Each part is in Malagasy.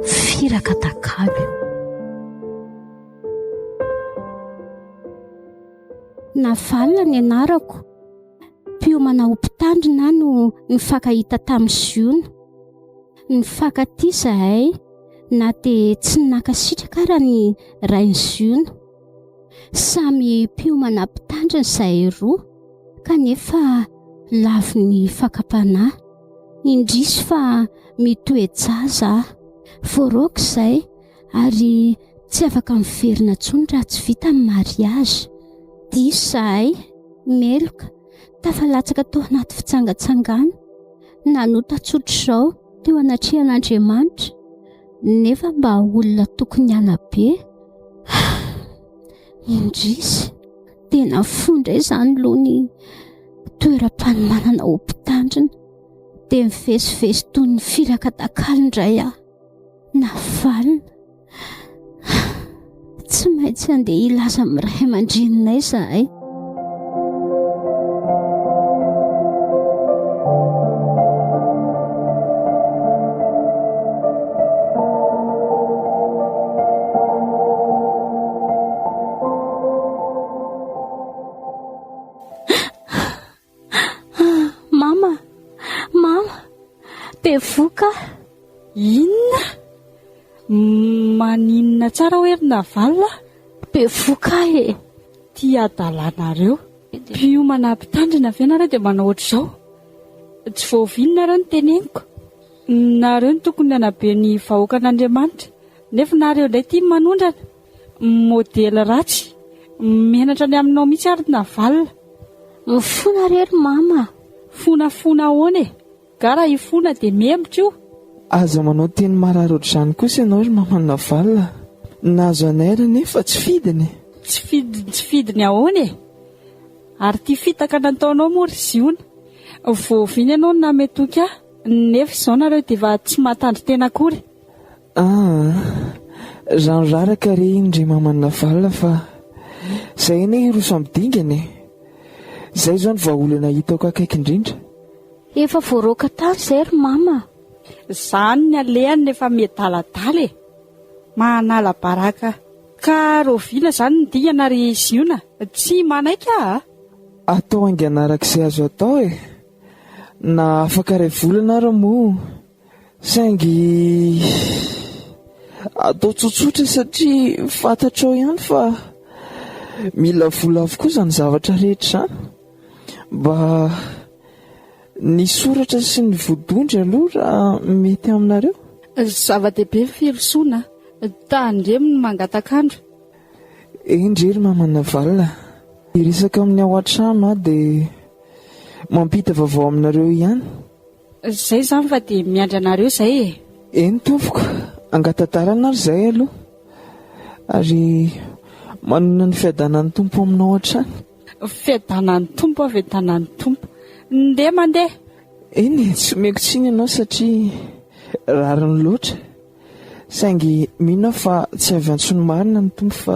Firaka Atakalo. Navalona ny anarako. Mpiomana ompitandrina no nifankahita tamin'ny ziona. Nifankaty zahay na dia tsy nankasitraka raha ny rainy ziona. Samy mpiomana mpitandrina zahay roa kanefa lavo ny fankapanahy. Indrisy fa mitoejaza voaroko izay ary tsy afaka miverina intsony raha tsy vita ny mariazy. Diso zahay meloka tafalatsaka tao anaty fitsangatsangana nanota tsotra izao teo anatrehan'Andriamanitra nefa mba olona tokony anabe. Indrisy tena fondra izany loha ny toeram-panomanana ompitandrina dia mivezivezy toy ny Firaka Atakalo indray aho. Navalona tsy maintsy andeha hilaza amin'ny ray aman-dreninay zahay. Mama, bevoka. Inona? Maninona tsara hoe navalona? Bevoka e. Tia adalanareo. Mpiomana mpitandrina ve nareo dia manao ohatr'izao? Tsy voavinona nareo ny teneniko. Nareo ny tokony hanabe ny vahoaka an'Andriamanitra. Nefa nareo indray tia manondrana. Modely ratsy. Menatra ny aminao mihitsy ary navalona. Mifona rery mama. Fonafona ahoana e? Gara ifona dia membotra io. Aza manao teny marary ohatr'izany kosa ianao ry mama navalona. Nahazo anay nefa tsy fidiny. Tsy fidiny ahoana e? Ary tia fitaka nataonao moa ry ziona. Voaviana ianao nametoka nefa izao nareo dia efa tsy mahatandry tena akory. Rano raraka re indry mama navalona fa izay ane iroso ambidingana e. Izay izao ny vahaolana hitako akaiky indrindra. Efa voaroaka tany izay ry mama. Izany ny alehany nefa miadaladala e. Manala baraka. Ka roviana izany ny dingana ry ziona. Tsy manaika a? Atao anganaraka azo atao e. Na afaka ray volana ary moa. Saingy atao tsotsotra satria fantatrao ihany fa mila vola avokoa izany zavatra rehetra izany. Mba ny soratra sy ny vodondry aloha raha mety aminareo. Zava-dehibe firosoana. Tandremo ny mangatakandro. Endrery mama navalona. Irisaka amin'ny ao an-trano dia mampita vaovao aminareo ihany. Izay izany fa dia miandry anareo izay e. Eny tompoko, angatantarana ary izay aloha. Ary manona ny fiadanan'ny tompo aminao an-trano. Fiadanan'ny tompo avy adanan'ny tompo. Ndeha mandeha. Eny tsy meko tsiny ianao satria rariny loatra. Saingy mino fa tsy avy antsony marina ny tompo fa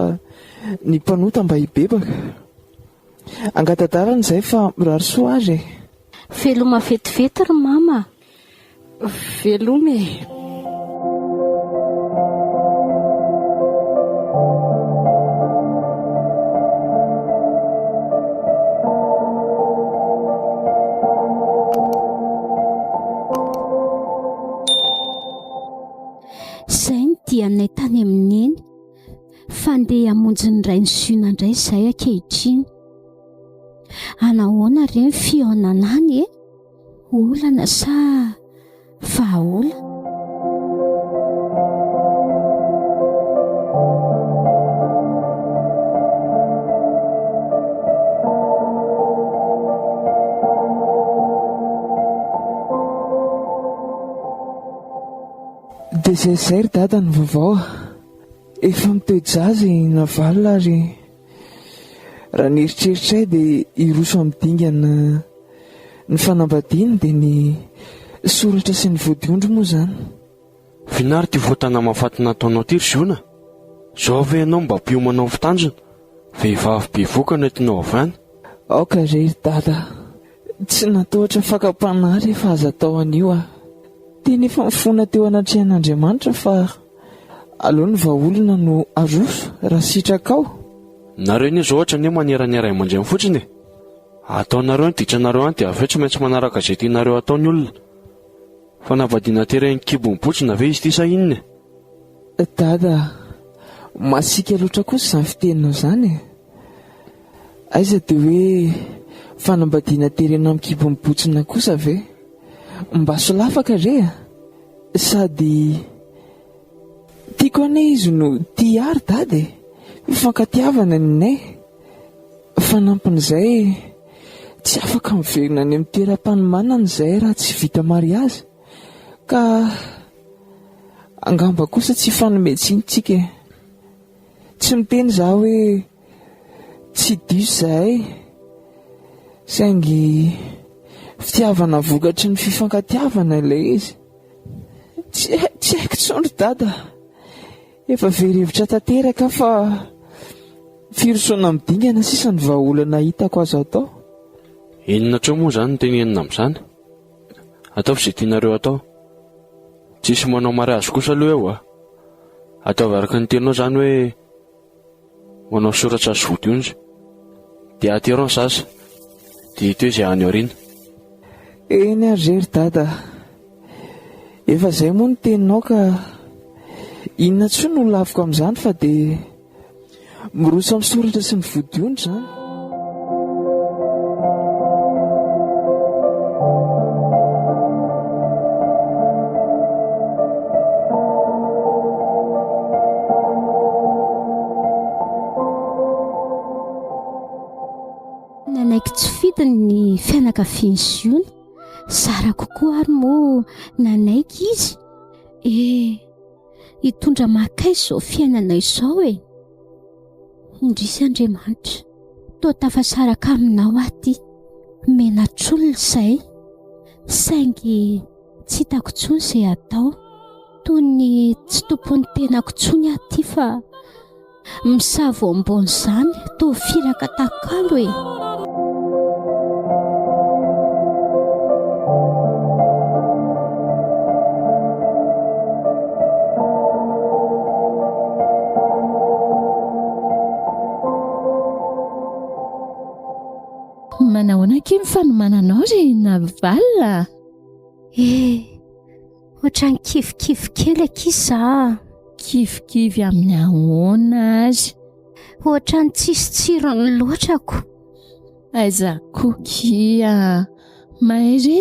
ny mpanota mba hibebaka. Angatantarana izay fa mirary soa azy e. Veloma vetivety ry mama. Veloma e. Izay ny dianay tany amin'ny eny. Fandeha hamonjy ny ray ny ziona indray izay ankehitriny. Anahoana ireny fihaonanany e? Olana sa vahaolana? Dia izay ry dada ny vaovao. Efa mitoejazy navalona ary raha ny eritreritray dia iroso amidingana ny fanambadiany dia ny soratra sy ny vodiondry moa izany. Vinary ty voatana mahafatina ataonao ty ry ziona. Zao ve ianao mba mpiomanao fitandrina? Vehivavy bevoka no entinao avy any. Aoka rery dada, tsy natoatra fakapanahy rehefa aza tao an'io ah. Teny efa mifona teo anatrehan'Andriamanitra fa aleo ny vahaolona no aroso raha sitraka ao. Nareo ny zao ohatra ny manerana iray aman-dreny fotsiny. Ataonareo ny ditranareo any dia aveo tsy maintsy manaraka izay tianareo ataony olona. Fa navadiana tereny kibony botsina ve izy ty sa inona? Dada, masika loatra kosa izany fiteninao izany. Aiza dia hoe fanambadiana terena amin'ny kibony botsina kosa ve? Mba solafaka re a? Sady tiako ane izy no tia ary dada e. Mifankatiavana ninay. Fanampin'izay tsy afaka miverina any amin'ny toeram-panomanana izay raha tsy vita mariazy. Ka angamba kosa tsy fanometsiny-tsika. Tsy miteny za hoe tsy diso zahay, saingy fitiavana vokatry ny fifankatiavana ilay izy. Tsy haiko tsondro dada, efa verevitra tanteraka fa firosoana midingana sisa ny vahaolana hitako azo atao. Inona tso moa izany no tenenina amin'izany? Ataovy izay tianareo atao. Tsisy manao mariazy kosa aloha eo ah. Ataovy araka ny tenao izany hoe manao soratra azy vody dia ateron sasa dia hito izay any aoriana. Eny ary rery dada, efa izay moa ny teninao ka inona tsoa no laviko amin'izany fa dia miroso amin'ny soratra sy ny vody izany. Nanaiky tsy fidiny ny fianakaviany sy iony. Sara kokoa ary moa nanaiky izy. Hitondra makaizy izao fiainana izao e. Indrisy Andriamanitra, toa tafasaraka aminao aty. Menatr'olona izay, saingy tsy hitako intsony izay atao. Toy ny tsy tompony tenako intsony aty fa misavo ambony izany toa Firaka Atakalo e. Manahoana kely ny fanomananao ry navalina? Ohatran'ny kifikivy kely akisa. Kifikivy amin'ny ahoana azy? Ohatran'ny tsisy tsirony loatrako. Aiza kokia, mahery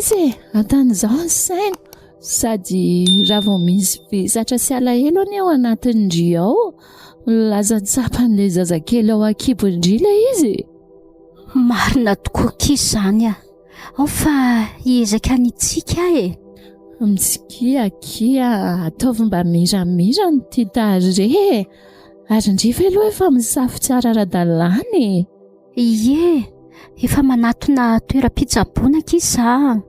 atan'izao ny saina. Sady raha vao misy vesatra sy alahelo any ao anatin'ny ndry ao, laza tsapan'ilay zazakely ao an-kibon-dry ilay izy. Marina tokoa kisa izany a. Ao fa hiezaka nitsika e. Mitsikia ataovy mba miramira ny tia tare. Ary ndrifa aloha efa misafo tsara ara-dalàna. Ie, efa manatona toeram-pitsaboana kisa.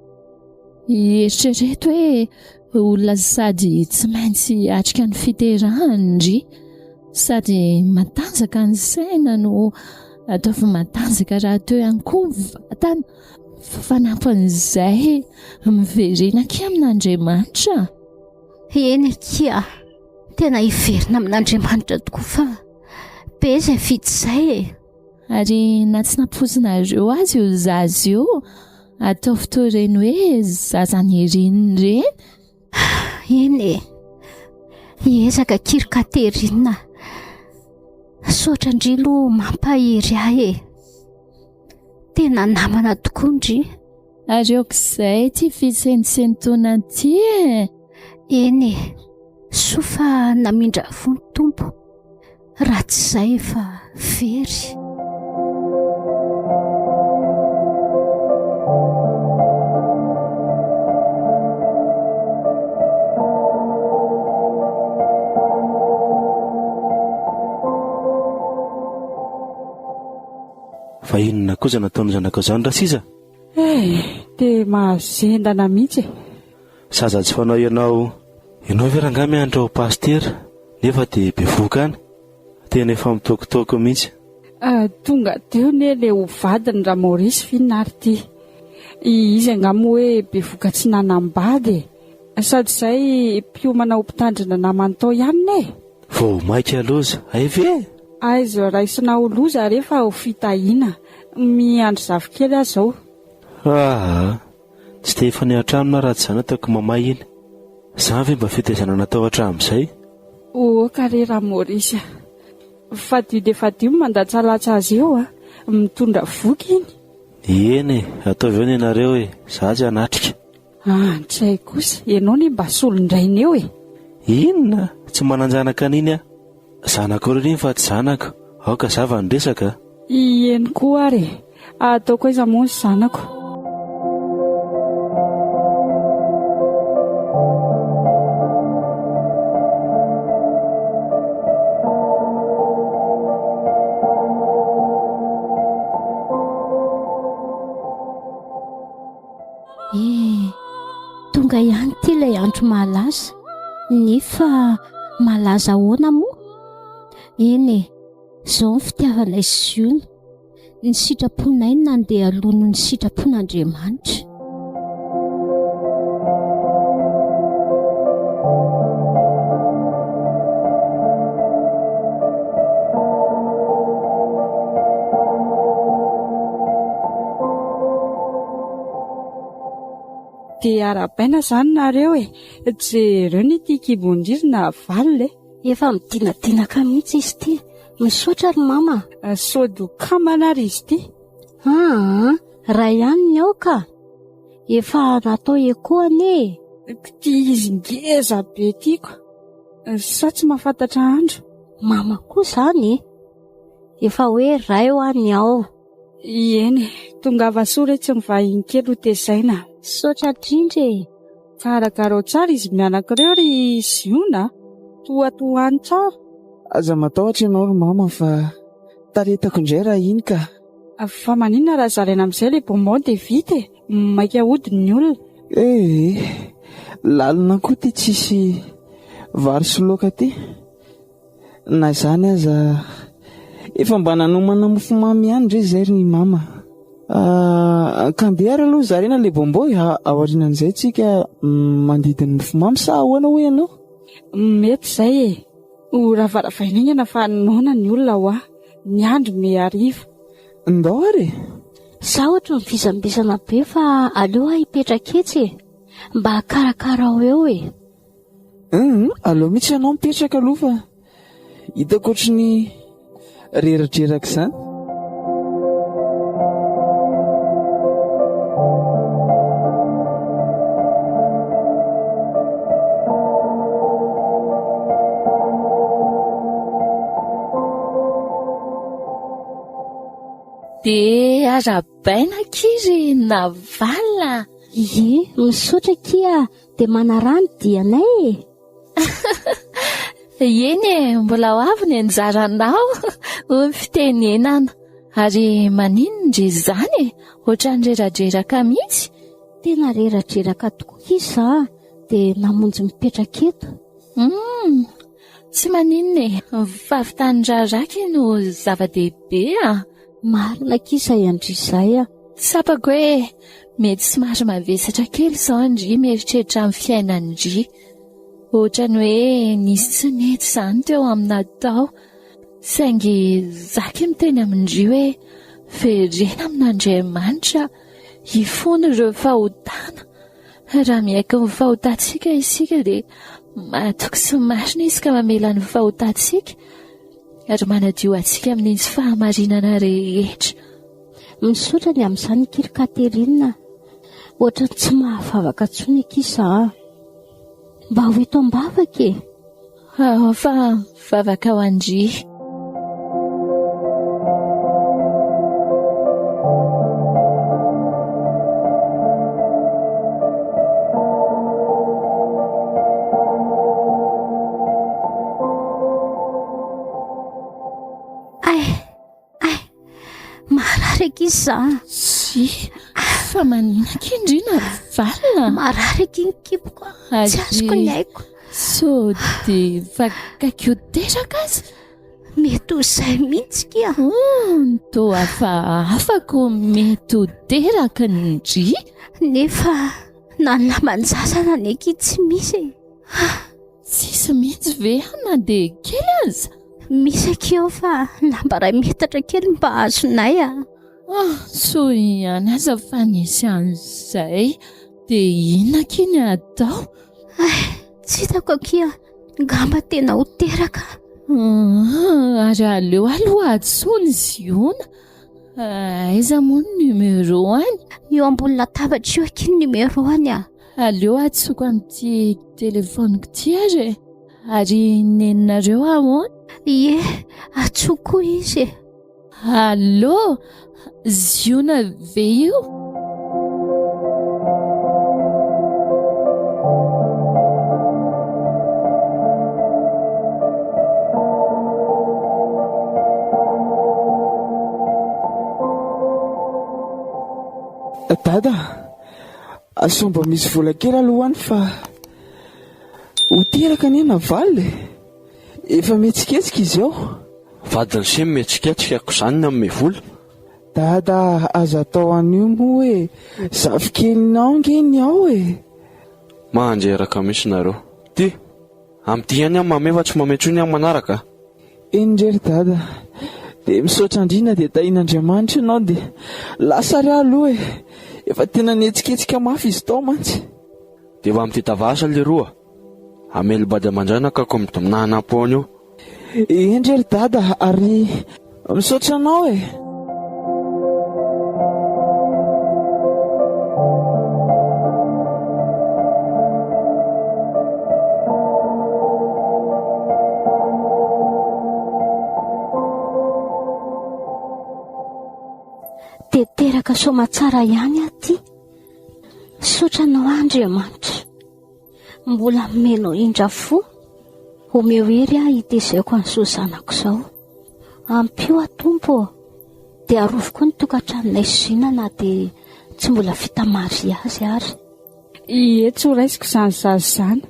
Eritrereto hoe olona sady tsy maintsy atrika ny fiderana sady matanjaka ny saina no ataovy matanjaka raha teo ihany koa ny vatana. Fanampin'izay miverina kely amin'Andriamanitra. Eny kia, tena hiverina amin'Andriamanitra tokoa fa be izay vita izay e. Ary na tsy nampozinareo azy io zaza io, ataovy toa ireny hoe zazany erinina ireny. Eny e, hiezaka kirikaterina. Sotra ndrilo mampahery ahy e. Tena namana tokoa ndry. Ary aok'izay tia fitsenitsenitona ty e. Eny e, sofa namindra fony tompo. Raha tsy izay efa very. Fa inona kosa nataony zanaka izany raha sisa? Dia mahazendana mihitsy. Saza tsy fanao ianao ve rangahy miandro ao pastera nefa dia be voka any. Tena efa mitokotoko mihitsy. Tonga teo ne le ho vadiny raha Maorisy Fininary ty. Izy angamo hoe be vokatsy nanambady sady izay mpiomana ho mpitandrina namantao ihany ne. Vao maika loza aive Aizo raisina ho loza rehefa ho fitahiana miandry zavikely azy zao. Tsy te efa ny an-trano na ratsy zany ataoko mamay iny. Za ve mba fitaizana natao hatramin'izay? Kare raha Maorisy, fadio dia fadio mandatsalatsa azy eo mitondra voky iny. Eny ataovy eo ny ianareo za tsy hanatrika. Tsy hay kosa, ianao ne mba solondraina eo Inona tsy mananjanaka an'iny aho. Zanako reny fa tsy zanako, aoka zava ny resaka. Eny koa ary ataoko aiza moa ny zanako. Tonga ihany ty ilay andro malaza, nefa malaza ahoana moa? Eny izao ny fitiavanay Ziona, ny sitraponay nandeha aloha noho ny sitrapon'Andriamanitra. Dia arabaina zany nareo jereo ny tia kibondririna valile. Efa midinadinaka mihitsy izy ty. Misaotra ry mama. Sody ho kamana ary izy ty. Raha ihany ny aoka. Efa natao ekoany Ty izy ngeza be tiako. Sa tsy mahafantatra andro. Mama koa zany efa hoe ray ho any ao. Eny, tongava soa re tsy mivahiny kely ho tezaina. Saotra drindry. Karakara tsara izy mianakireo ry Ziona. Toatoany tsara. Aza matahotra ianao ry mama fa taretako indray raha iny ka. Fa maninona raha zaraina amin'izay le bomao dia vita maika hodiny ny olona. Lalina koa ty tsisy vary sy laoka ty. Na izany aza efa mba nanomana mofomamy ihany ndray zay ry mama. Kandeha aloha zarena le bombo aorianan'izay tsika mandidiny mofomamy sa ahoana ho ianao? Mety izay ho ravaravaininana fa noana ny olona ho ny andro me ariva. Ndao ary Za ohatra mivizambizana be fa aleo hipetraka etsy mba karakara ao eo aleo mihitsy ianao mipetraka aloha fa hitako ohatry ny reradreraka izany. Dia arabaina kiry na valina. Misaotra kia dia manarano dianay Eny mbola ho avy ny anjaranao ny fitenenana. Ary maninona ndry izany ohatra ny reradreraka mihitsy. Tena reradreraka tokoa iza dia namonjy mipetraka eto. Tsy maninona mivavitany raraky no zava-dehibe Marina kisa Andry izay Sapako hoe mety somary mavesatra kely izao Andry mieritreritra amin'ny fiainan'Andry. Ohatra ny hoe nisy tsy nety izany teo aminatao. Saingy zaky miteny amindry hoe verena amin'Andriamanitra hifony ireo fahotana. Raha miaika ny fahotantsika isika dia matoky sy marina isika mamela ny fahotantsika ary manadio antsika amin'ny fahamarinana rehetra. Misaotra ny amin'izany kely Katerina. Ohatra tsy mahavavaka intsony kisa mba ho eto ambavaka fa vavaka ho Andry. Mararaka iza Fa maninona kendrina valina. Mararaka iny kiboko tsy azoko ny haiko. So dia vakakio teraka azy. mety ho izay mihitsy kia. toa fa afako mety ho teraka ny dry. Nefa na ny lamanjasana ny eky tsy misy. Tsisy mihitsy ve na dia kely aza? Misy akeo fa lamba ray metatra kely mba azonay a. So ihany aza fa nisy an'izay dia inona kiny atao? Tsy hitako akia, ngamba tena ho teraka. Ary aleo aloha atsony ziona. Aiza moa ny numero any? Eo ambony latabatra eo aky ny numero any a. Aleo atsoko amin'ity telefoniko ity ary. Ary neninareo ahoana? Ie, atsoko izy. Allo, ziona ve io? Dada, asomba misy vola kely alohany fa ho teraka ny ena valy. Efa mihetsiketsika izy ao. Vadiny se mihetsiketsika izany ny amin'ny vola. Dada, aza atao an'io moa hoe zavikelinao ngeny ao e. Mahanjeraka misy nareo. Ty, amin'ity ihany aho mamefa tsy mametsoiny aho manaraka. Enjery dada, dia misaotra andrina dia tahin'Andriamanitra ianao dia lasa ry aloha e. Efa tena nihetsiketsika mafy izy tao mantsy. Dia va amin'ity tavasa le roa. Amelo bady aman-janaka ako midominahana am-poana io. Enjery dada, ary misaotra anao e. Dia teraka somatsara ihany aty. Sotranao Andriamanitra, mbola meno indra fo omeo hery aho hitezako an'izao zanako izao. Ampio atompo dia arovoko ny tokantranonay zinana dia tsy mbola vita mary azy ary. Ie, tsy ho raisiko izany zazy izany.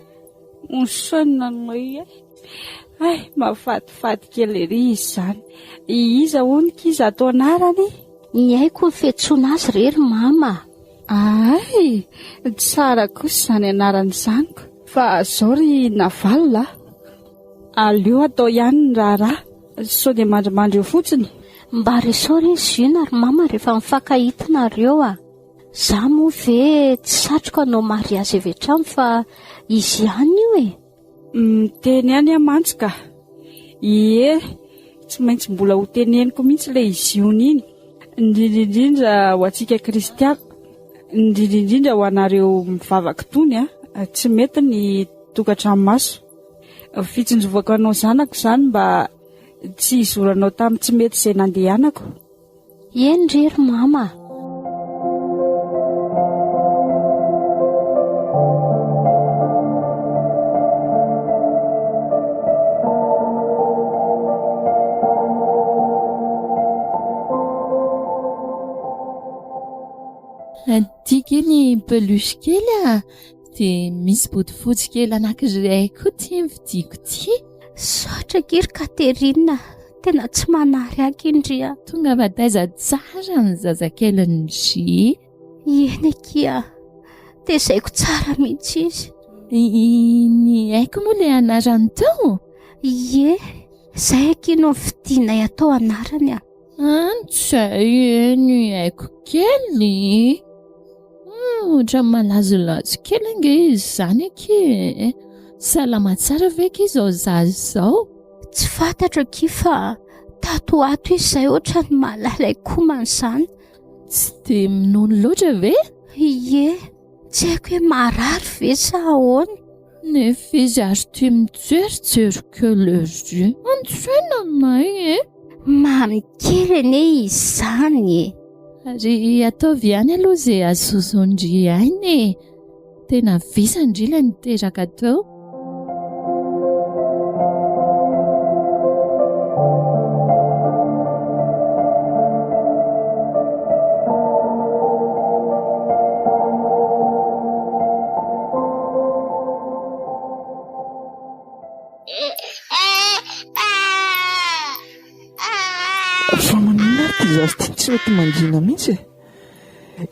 Mosonina noe mafatifaty kely ery izy izany. Iza hono kiza atao anarany? Ny haiko ny fiantsoana azy rery mama. Tsara kosa izany anarany zaniko. Fa zao ry navalona. Aleo atao ihany ny raharaha. Sao dia mandrimandry eo fotsiny. Mba resôry izy io na ry mama rehefa mifankahitana a. Za moa ve tsy satroka anao mariazy avy hatrany fa izy ihany io e. Miteny ihany amantsy ka. Ie, tsy maintsy mbola ho teneniko mihitsy ilay izy io iny. Indrindrindrindra ho antsika kristiana, indrindrindrindra ho anareo mivavaka tony tsy mety ny tokantranomaso. Fitsinjovako anao zanako izany mba tsy hizoranao tamin'ny tsy mety izay nandehanako. Eny rery mama. Tiky ny peluche kely dia misy bodofotsy kely anankiray koa ty vidiko ty. Saotra kiry Katerina, tena tsy manary aky indria. Tonga mataiza tsara ny zazakeliny ry. Eny kia, tezaiko tsara mihitsy izy. Ny haiko moa ilay anarany tao? Ie, izay aky no fidinay atao anarany a. Tsy ny haiko kely. Ohatra malazolazo kely ange izy izany aky. Salama tsara ve ky izao zazy izao? Tsy fantatro aky fa tato ato izy izay ohatra ny mahalala komana izany. Tsy dia minono loatra ve? Ie, tsy haiko hoe marary ve sa ahoana. Nefa izy ary tia mijerijery kely ery. Antsoina anay e. Mamy kely anie izy izany e. Ary ataovy ihany aloha izay azozondry ainy e. Tena visandry ilay niteraka tao. mety mangina mihitsy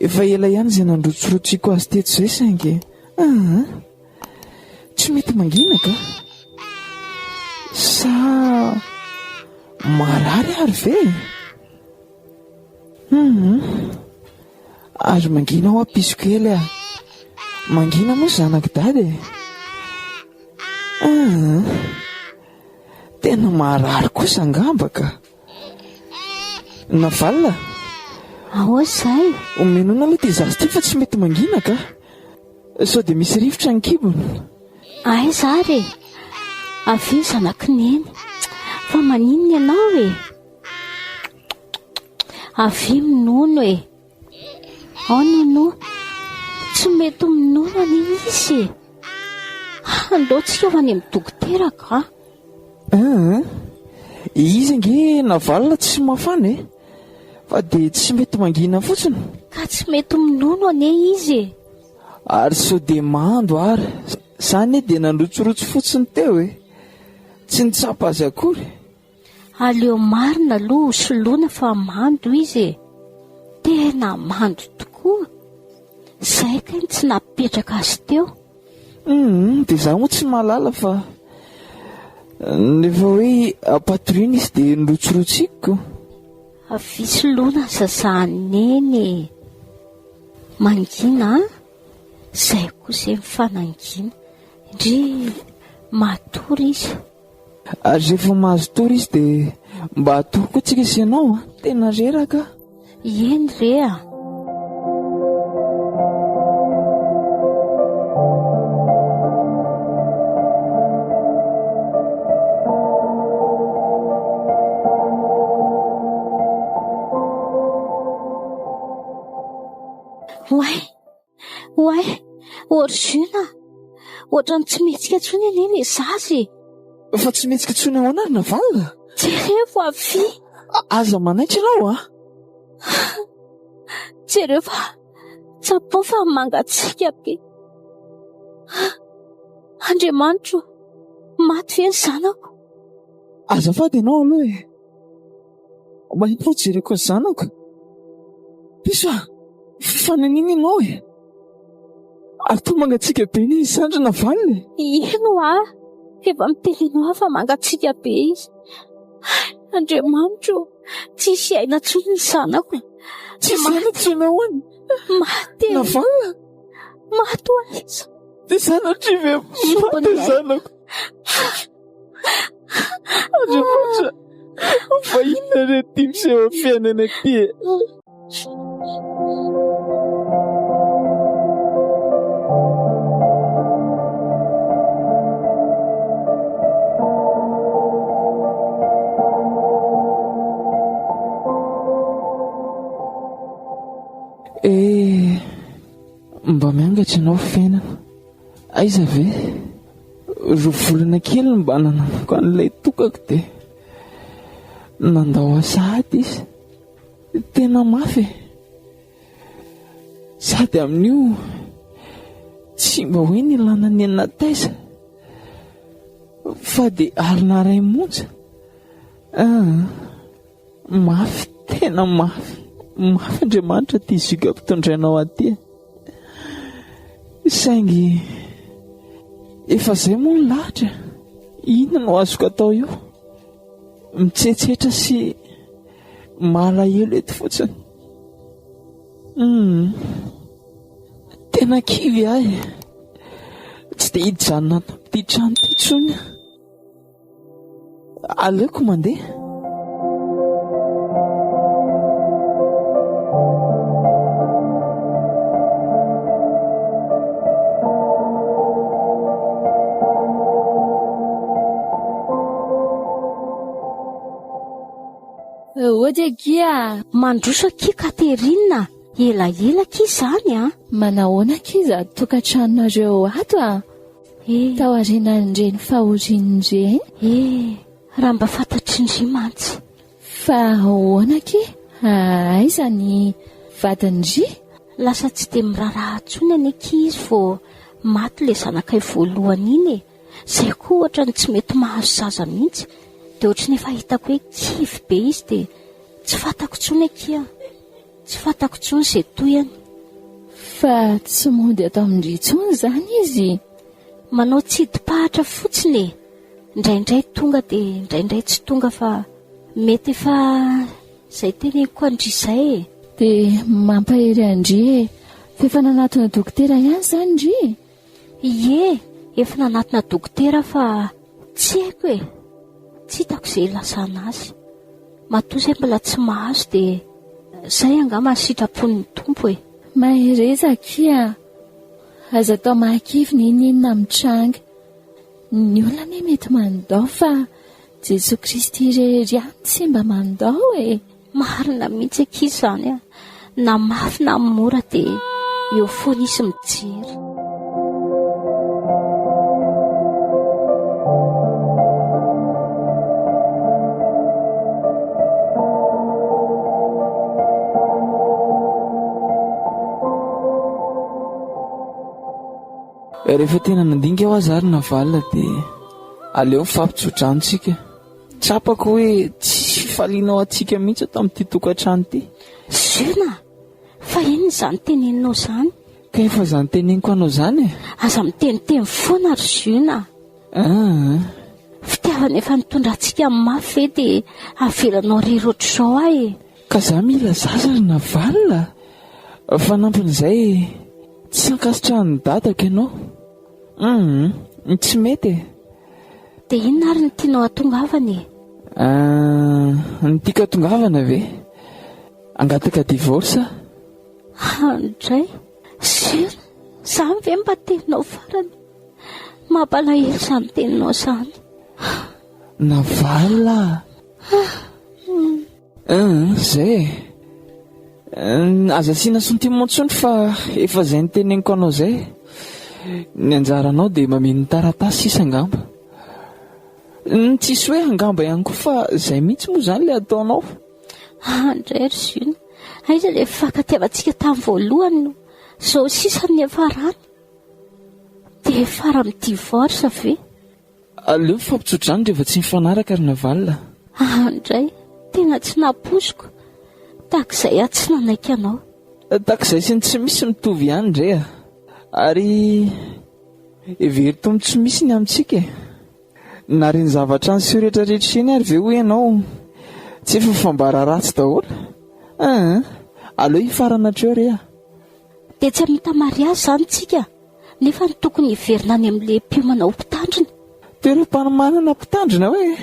efa ela ihany izay nandrotsorotsiko azy teto izay saingy tsy mety mangina ka sa marary ary ve azo mangina ao ampisoko ely a mangina moa zanak dady tena marary kosa angambaka navalina ahoazay omenona aloha ty zazy ty fa tsy mety mangina ka sao dia misy rivotra ny kibony ay zary avy zanakineny fa maninona ianao e avy minono e ao nono tsy mety minono any izy andaotsika ho any amin'ny dokotera ka izy nge navalina tsy mafana e fa dia tsy mety mangina fotsiny ka tsy mety minono ane izy ary sao dia mando ary zany dia nandrotsorotsy fotsiny teo e tsy nitsapa azy akory aleo marina aloha soloana fa mando izy tena mando tokoa zay kay tsy napetraka azy teo dia za moa tsy mahalala fa nefa hoe apatorina izy dia nirotsorotsikoko avy soloana zazahaneny mangina zay koa izay mifanangina indry matory izy ary rehefa mahazo tory izy dia mba atory koa tsika sy ianao tena reraka eny rea Oay, origina ohatrany tsy metsika tsony ane le zazy fa tsy metsika tsony ao anary navalina jereo fa avy aza manaitra ianao jereo fa tsapao fa mangatsika be Andriamanitro maty ve ny zanako azafady ianao aloha e mahita jereko ny zanako piso fananina ianao e ary to mangatsika be ny sandry navalina ino efa mitelinao fa mangatsika be izy Andriamanitro tsisy aina tsony ny zanako tsisy aina tsony ahoany maty navalina maty oaiza dia zanatry ve maty zanako Andriamanitra fa inona re ty miseho fiainana ty e mba miangatra ianao fiainana aiza ve ro volana kely mba nananako an'ilay tokako dia nandao asady izy tena mafy sady amin'io tsy mba hoe nilana ny enina taiza fa dia arina ray monja mafy tena mafy Andriamanitra ty izyga mpitondrainao aty saingy efa izay moa ny lahatra inona no azoko atao io mitsetsetra sy malahelo eto fotsiny tena kivy ahy tsy dia hijanona ty trano ty tsony aleoko mandeha odegia mandroso aki Katerina elaela ki izany manahoana kiza tokantranonareo ato tao arinan'ireny fahorian'ireny raha mba fantatry ndry mantsy fa ahoana ki aiza ny vadindry lasa tsy dia miraraha tsony aneky izy vao maty le zanakay voalohany iny zay koa ohatrany tsy mety mahazo zaza mihitsy dia ohatrany efa hitako hoe kivy be izy dia tsy fantako tsony akia Tsy fantako intsony izay toyany. Fa tsy mody ato amin'ny intsony izany izy. Manao tsidipahatra fotsiny e. Indraindray tonga dia indraindray tsy tonga fa mety efa izay teneniko Andry izay e. Dia mampahery Andry e. Fa efa nanatona dokotera ihany izany Andry? Ie, efa nanatona dokotera fa tsy haiko e. Tsy hitako izay lasana azy. Matoa izay mbola tsy mahazo dia izay angamba ny sitrapon'ny tompo e. Maherezaka aza atao mahakivy ny inona mitranga. Ny olona ne mety mandao fa Jesosy Kristy irery ihany tsy mba mandao e. Marina mihitsy ankizy izany a. Na mafy na mora dia eo foana izy mijery. Rehefa tena nandinga aho azary na valina dia aleo mifampitsodranotsika. Tsapako hoe tsy fifalianao atsika mihitsy ato amin'ity tokantrano ity. Zona, fa inona izany teneninao izany? Ka efa izany teneniko anao izany e. Aza miteniteny foana ry Zona. Fitiavana efa nitondra antsika amin'ny mafy ve dia avelanao irery ohatr'izao ahy e. Ka za mila zaza ry na valina. Fanampin'izay tsy ankasitrahan'ny dadako ianao. Tsy mety e. Dia inona ary ny tianao hatongavana e? Ny tiako hatongavana ve? Angataka divorce? Andray, Zona, izany ve mba teninao farany? Mampalahelo izany teninao izany. Na valina. Zay aza asiana sentiment intsony fa efa izay ny teneniko anao izay. Ny anjaranao dia mameno taratasy sisa angamba. Tsisy hoe angamba ihany koa fa izay mihitsy moa izany ilay ataonao. Andray ry Zona, aiza ilay fankatiavantsika tamin'ny voalohany no izao sisa ny efa rany. Dia fara amin'ny divorce ve? Aleo mifampitsodrano rehefa tsy mifanaraka ry na valina. Andray, tena tsy naposiko. Takizay aho tsy nanaiky anao. Takizay sy ny tsy misy mitovy ihany indray a. Ary everitomy tsy misy ny amintsika e. Na reny zavatra anseho rehetrarehetra iny ary ve ho ianao tsy efa fambara ratsy daholo? Aleo hifarana hatreo re a. Dia tsy hamita mariazy izany tsika. Nefa ny tokony hiverina any amin'ilay mpiomana ho mpitandrina. Toeram-panomanana mpitandrina hoe?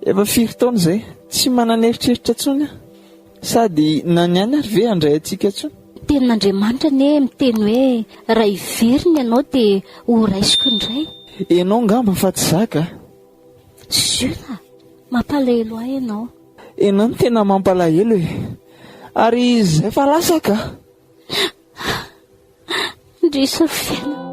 Efa 5 taona izay tsy manana eritreritra intsony a. Sady naniany ary ve handray antsika intsony? Tenin'Andriamanitra ne miteny hoe raha hiverina ianao dia ho raisiko indray. Ianao ngamba fa tsy zaka. Zona, mampalahelo ahy ianao. Ianao no tena mampalahelo e. Ary izay fa lasaka. Ndrisa fiaina.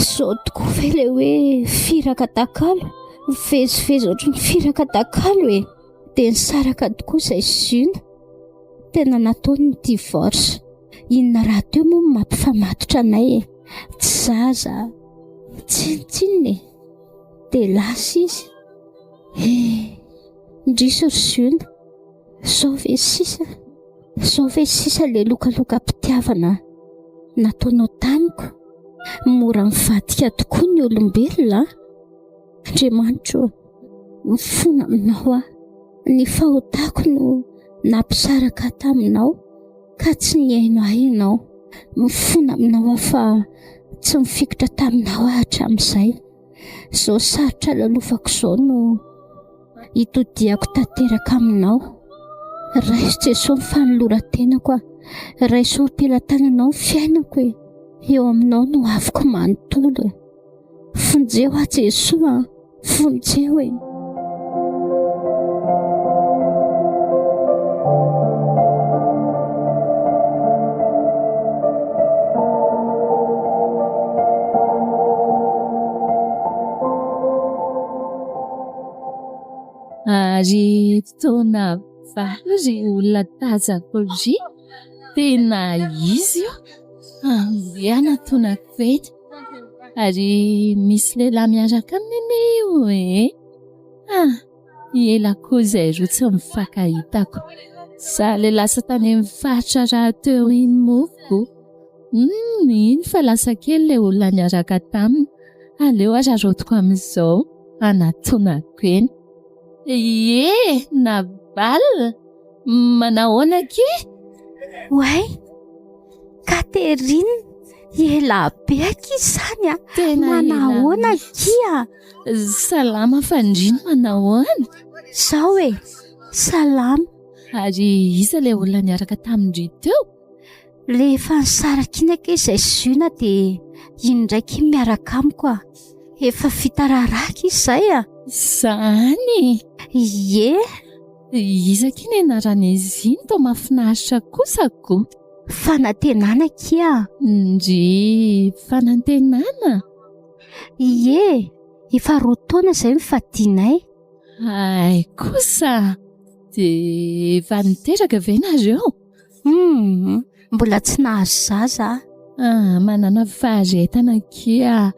Sao tokoa ve ilay hoe firaka Atakalo? Mivezivezy ohatry ny firaka Atakalo e. Dia nisaraka tokoa izay Zona. Tena nataony ny divorce. Inona raha teo moa mampifamatotra anay e. Tsy zaza, tsinotsinona e. Dia lasa izy. Ndrisa ry Zona. Sao ve sisa ilay lokaloka mpitiavana nataonao tamiko? Mora mivadika tokoa ny olombelona. Andriamanitra, mifona aminao aho. Ny fahotako no nampisaraka taminao ka tsy nihaino ahy ianao. Mifona aminao aho fa tsy mifikitra taminao aho hatramin'izay. Izao sarotra lalofako izao no hitodiako tanteraka aminao. Raiso Jesosy ny fanoloran-tenako aho. Raiso ampelantananao ny fiainako e. Eo aminao no afaka manontolo e. Fonjeo aho Jesosy a. Fonjeo e. Ary taona valo ry olona tazakolozy. Tena izy io andeana tonako vety ary misy lehilahy miaraka aminy io ela koa izay roa tsy mifankahitako. Za le lasa tany amin'ny faritra raha teo iny moko. Iny fa lasa kely le olona niaraka taminy. Aleo ararotiko amin'izao anatonako eny. Nabalina manahoana ke? Way, Katerina, ela be aky izany a. Tena manahoana kia? Salama fandrina, manahoana? Sao salama. Ary iza le olona niaraka tamindry teo? Rehefa nisaraka iny ake izay zona dia iny ndraiky miaraka amiko a. Efa fitararaka izay a. Izany? Ie. Iza ke ny anaran'izy iny toa mahafinaritra kosako. Fanantenana kia. Ndry fanantenana? Ie, efa 2 taona izay mifadinay. Ay kosa, dia efa niteraka ve nareo? Mbola tsy nahazo zaza. Manana faharetana kia,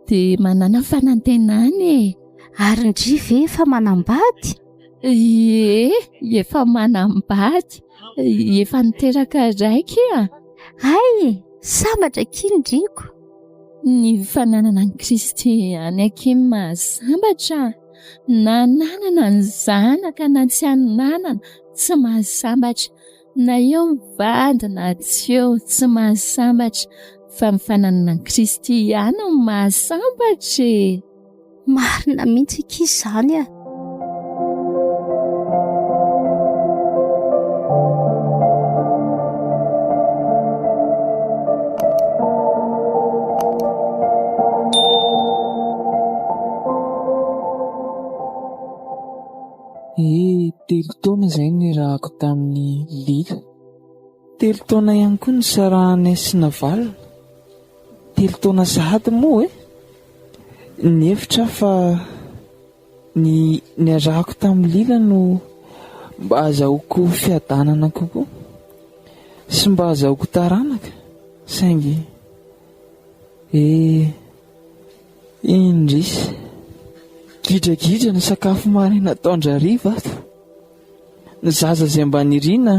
dia manana fanantenana. Arendry ve efa manambady? Ie, efa manambady, efa niteraka raiky. Ay, sambatra kindriko. Ny fananana ny kristiany aky mahasambatra. Na nanana ny zanaka na tsy hananana tsy mahasambatra. Na eo mivady na tsy eo tsy mahasambatra. Fa ny fananana ny kristiany mahasambatra. Marina mihitsy aky izany a. Telo taona izay nirahako tamin'ny Lila. 3 taona ihany koa ny sarahanay sy navalona. 3 taona sahady moa ny hevitra fa ny arahako tamin'ny Lila no mba azahoako fiadanana kokoa sy mba azahoako taranaka saingy indrisy gidragidra ny sakafo maraina taondrariva ato. Ny zaza izay mba nirina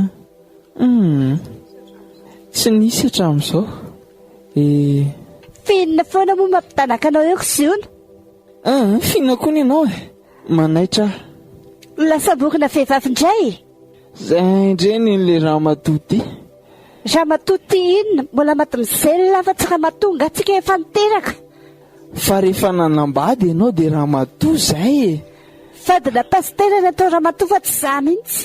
tsy nisy hatramin'izao. Finina foana moa mampitanaka anao eo kosiona. Finina koa ny ianao manaitra. Lasa borina vehivavy indray. Zay indreny le ramatoty. Ramatoty inona? Mbola maty mizelona fa tsy ramatonga atsika efa niteraka. Fa rehefa nanambady ianao dia ramatoa zay. Fadina pastera natao ramatoa fa tsy za mihitsy.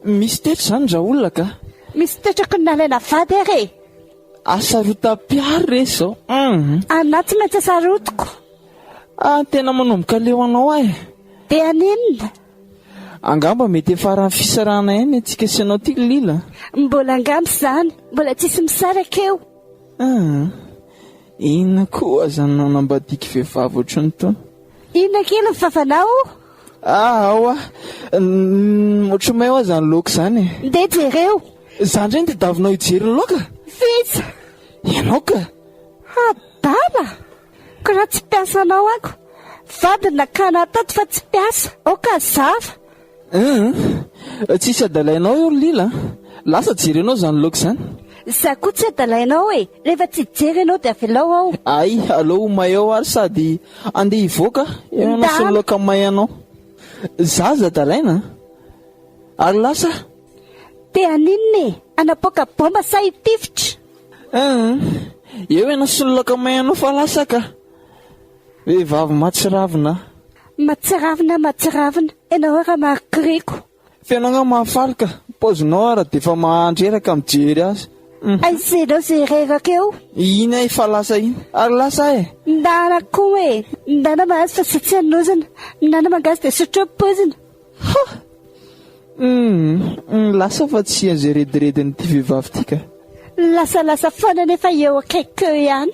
Misy tetra izany Rajoelina ka? Misy tetrako ny nalaina vady ary. Asarota-piary re izao. Anaty maintsy asarotiko. Tena manomboka leo anao Dia aninona? Angamba mety efa raha fisarahana ihany antsika sy anao tia Lila. Mbola angamby izany, mbola tsisy misaraka eo. Inona koa zany nanambadiky vehivavy ohatrany taona? Inona kely ny vavanao? Ohatran'ny ao zany laoka izany. Ndeha jereo. Zany indray dia davinao hijery ny laoka? Fitsy. Ianao ka? Abdala. Ka raha tsy piasa anao ako. Vadina kana tato fa tsy piasa. Oka zava. Tsisy adalainao eo Lila. Lasa jerenao zany laoka izany. Za koa tsy adalainao rehefa tsy jery ianao dia avelao ao. Ay, aleo may ao ary sady andeha hivoaka ianao sy ny laoka may anao. Zaza adalaina ary lasa dia aninona anapoaka bomba sa hitifitra. Eo ianao sy ny laoka may anao fa lasa ka vehivavy matsiravina. Matsiravina ianao raha marikiriko. Fianao nga mahafalika paozinao ara dia efa mahandreraka mijery azy. Aizenao zay reraka eo. Iny efa lasa iny ary lasa ndana koa ndana mahazo fa sy tsy hanozana. Ndana mangazy dia sotro pozina. Lasa fa tsy azo redirediny ty vehivavy ty ka. Lasa foana nefa eo akaiky eo ihany.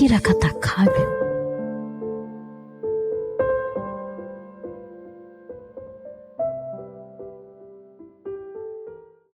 Firaka Atakalo.